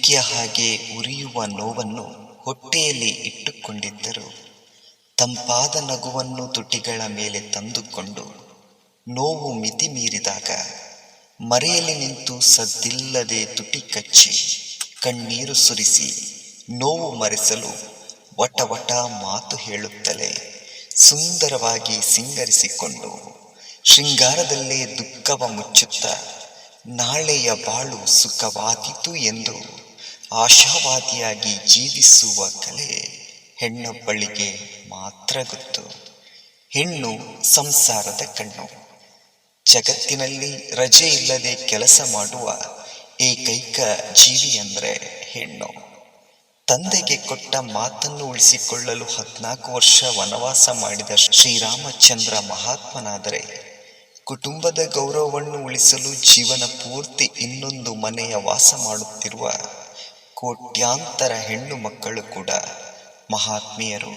ಬೆಂಕಿಯ ಹಾಗೆ ಉರಿಯುವ ನೋವನ್ನು ಹೊಟ್ಟೆಯಲ್ಲಿ ಇಟ್ಟುಕೊಂಡಿದ್ದರು. ತಂಪಾದ ನಗುವನ್ನು ತುಟಿಗಳ ಮೇಲೆ ತಂದುಕೊಂಡು ನೋವು ಮಿತಿ ಮೀರಿದಾಗ ಮರೆಯಲ್ಲಿ ನಿಂತು ಸದ್ದಿಲ್ಲದೆ ತುಟಿ ಕಚ್ಚಿ ಕಣ್ಣೀರು ಸುರಿಸಿ ನೋವು ಮರೆಸಲು ವಟ ವಟ ಮಾತು ಹೇಳುತ್ತಲೇ ಸುಂದರವಾಗಿ ಸಿಂಗರಿಸಿಕೊಂಡು ಶೃಂಗಾರದಲ್ಲೇ ದುಃಖವ ಮುಚ್ಚುತ್ತ ನಾಳೆಯ ಬಾಳು ಸುಖವಾದೀತು ಎಂದು ಆಶಾವಾದಿಯಾಗಿ ಜೀವಿಸುವ ಕಲೆ ಹೆಣ್ಣೊಬ್ಬಳಿಗೆ ಮಾತ್ರ ಗೊತ್ತು. ಹೆಣ್ಣು ಸಂಸಾರದ ಕಣ್ಣು. ಜಗತ್ತಿನಲ್ಲಿ ರಜೆ ಇಲ್ಲದೆ ಕೆಲಸ ಮಾಡುವ ಏಕೈಕ ಜೀವಿ ಅಂದರೆ ಹೆಣ್ಣು. ತಂದೆಗೆ ಕೊಟ್ಟ ಮಾತನ್ನು ಉಳಿಸಿಕೊಳ್ಳಲು 14 ವರ್ಷ ವನವಾಸ ಮಾಡಿದ ಶ್ರೀರಾಮಚಂದ್ರ ಮಹಾತ್ಮನಾದರೆ, ಕುಟುಂಬದ ಗೌರವವನ್ನು ಉಳಿಸಲು ಜೀವನ ಪೂರ್ತಿ ಇನ್ನೊಂದು ಮನೆಯ ವಾಸ ಮಾಡುತ್ತಿರುವ ಕೋಟ್ಯಾಂತರ ಹೆಣ್ಣು ಮಕ್ಕಳು ಕೂಡ ಮಹಾತ್ಮೀಯರು.